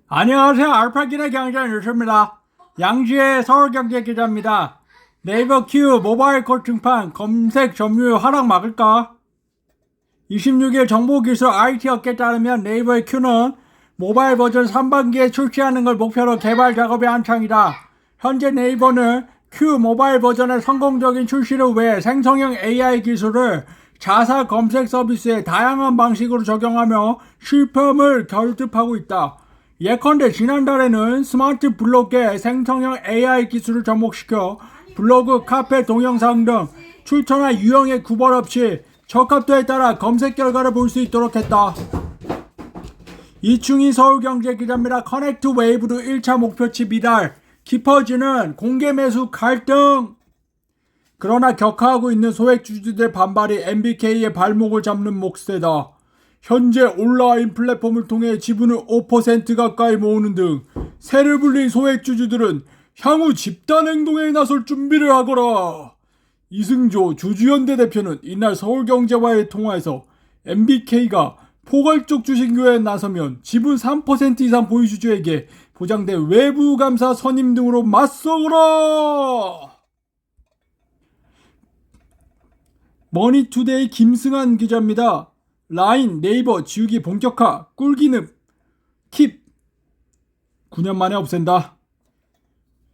안녕하세요. 알파기의 경제 뉴스입니다. 양지의 서울경제 기자입니다. 네이버 Q 모바일 코칭판 검색 점유율 하락 막을까? 26일 정보기술 IT 업계에 따르면 네이버의 Q는 모바일 버전 3반기에 출시하는 걸 목표로 개발 작업이 한창이다. 현재 네이버는 Q 모바일 버전의 성공적인 출시를 위해 생성형 AI 기술을 자사 검색 서비스에 다양한 방식으로 적용하며 실험을 결집하고 있다. 예컨대 지난달에는 스마트 블로그에 생성형 AI 기술을 접목시켜 블로그, 카페, 동영상 등 출처나 유형의 구분 없이 적합도에 따라 검색 결과를 볼 수 있도록 했다. 이충희 서울경제 기자입니다. 커넥트 웨이브로 1차 목표치 미달, 깊어지는 공개 매수 갈등. 그러나 격화하고 있는 소액주주들의 반발이 MBK의 발목을 잡는 몫이다. 현재 온라인 플랫폼을 통해 지분을 5% 가까이 모으는 등 세를 불린 소액주주들은 향후 집단행동에 나설 준비를 하거라. 이승조 주주연대 대표는 이날 서울경제와의 통화에서 MBK가 포괄적 주식교회에 나서면 지분 3% 이상 보유주주에게 보장된 외부 감사 선임 등으로 맞서거라. 머니투데이 김승환 기자입니다. 라인, 네이버 지우기 본격화, 꿀기능, 킵 9년 만에 없앤다.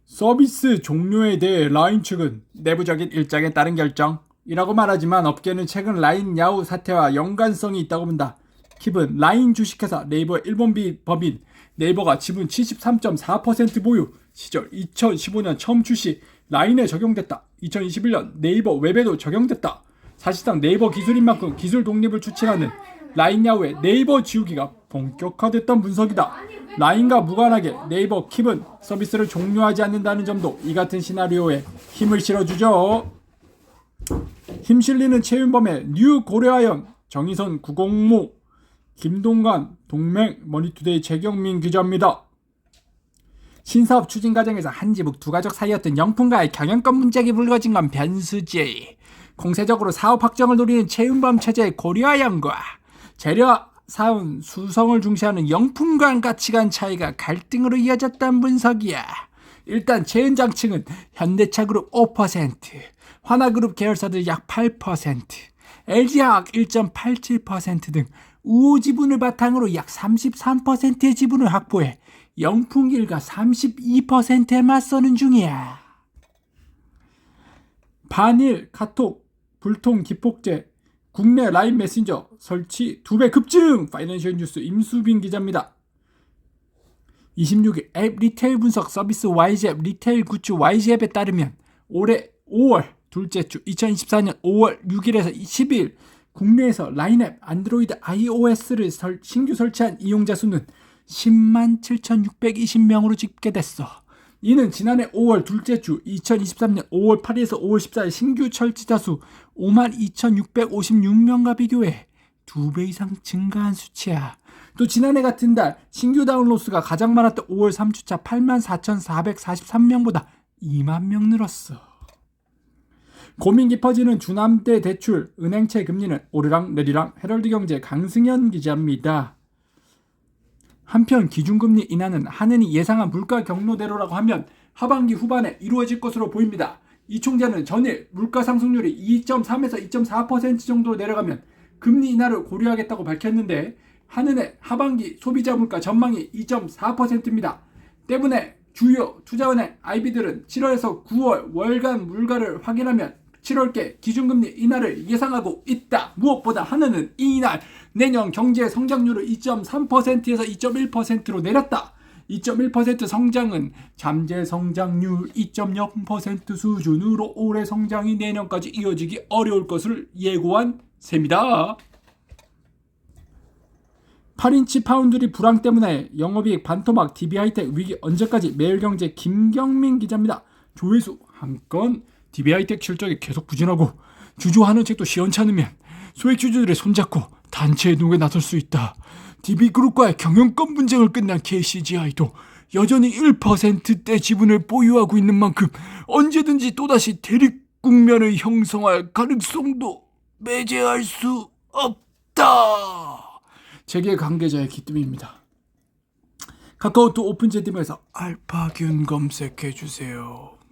서비스 종료에 대해 라인 측은 내부적인 일정에 따른 결정이라고 말하지만 업계는 최근 라인 야후 사태와 연관성이 있다고 본다. 킵은 라인 주식회사 네이버 일본비 법인 네이버가 지분 73.4% 보유 시절 2015년 처음 출시 라인에 적용됐다. 2021년 네이버 웹에도 적용됐다. 사실상 네이버 기술인 만큼 기술 독립을 추진하는 라인 야후의 네이버 지우기가 본격화됐던 분석이다. 라인과 무관하게 네이버 킵은 서비스를 종료하지 않는다는 점도 이 같은 시나리오에 힘을 실어주죠. 힘실리는 최윤범의 뉴 고려아연, 정의선 구공모, 김동관, 동맹, 머니투데이 최경민 기자입니다. 신사업 추진 과정에서 한지북 두 가족 사이였던 영풍과의 경영권 문제가 불거진 건 변수지. 공세적으로 사업 확정을 노리는 최윤범 체제의 고려아연과 재료사원 수성을 중시하는 영풍관 가치관 차이가 갈등으로 이어졌다는 분석이야. 일단 최은장 측은 현대차그룹 5%, 화나그룹 계열사들 약 8%, LG화학 1.87% 등 우호 지분을 바탕으로 약 33%의 지분을 확보해 영풍일가 32%에 맞서는 중이야. 반일, 카톡, 불통, 기폭제, 국내 라인 메신저 설치 2배 급증. 파이낸셜 뉴스 임수빈 기자입니다. 26일 앱 리테일 분석 서비스 YG앱 리테일 굿즈 YG앱에 따르면 올해 5월 둘째 주 2024년 5월 6일에서 10일 국내에서 라인앱 안드로이드 iOS를 신규 설치한 이용자 수는 10만 7,620명으로 집계됐어. 이는 지난해 5월 둘째 주 2023년 5월 8일에서 5월 14일 신규 설치자 수 5만 2,656명과 비교해 2배 이상 증가한 수치야. 또 지난해 같은 달 신규 다운로드 수가 가장 많았던 5월 3주차 8만 4,443명보다 2만 명 늘었어. 고민 깊어지는 주남대 대출, 은행채 금리는 오르락 내리락. 헤럴드경제 강승현 기자입니다. 한편 기준금리 인하는 한은이 예상한 물가 경로대로라고 하면 하반기 후반에 이루어질 것으로 보입니다. 이 총재는 전일 물가 상승률이 2.3에서 2.4% 정도로 내려가면 금리 인하를 고려하겠다고 밝혔는데 한은의 하반기 소비자 물가 전망이 2.4%입니다. 때문에 주요 투자은행 IB들은 7월에서 9월 월간 물가를 확인하면 7월께 기준금리 인하를 예상하고 있다. 무엇보다 한은은 이날 내년 경제 성장률을 2.3%에서 2.1%로 내렸다. 2.1% 성장은 잠재 성장률 2.0% 수준으로 올해 성장이 내년까지 이어지기 어려울 것을 예고한 셈이다. 8인치 파운드리 불황 때문에 영업이익 반토막 DB하이텍 위기 언제까지? 매일경제 김경민 기자입니다. 조회수 한 건 DB하이텍 실적이 계속 부진하고 주주환원 책도 시원찮으면 소액주주들의 손잡고 단체 행동에 나설 수 있다. DB그룹과의 경영권 분쟁을 끝난 KCGI도 여전히 1%대 지분을 보유하고 있는 만큼 언제든지 또다시 대립 국면을 형성할 가능성도 배제할 수 없다. 재계 관계자의 기뜸입니다. 카카오톡 오픈 채팅방에서 알파균 검색해주세요.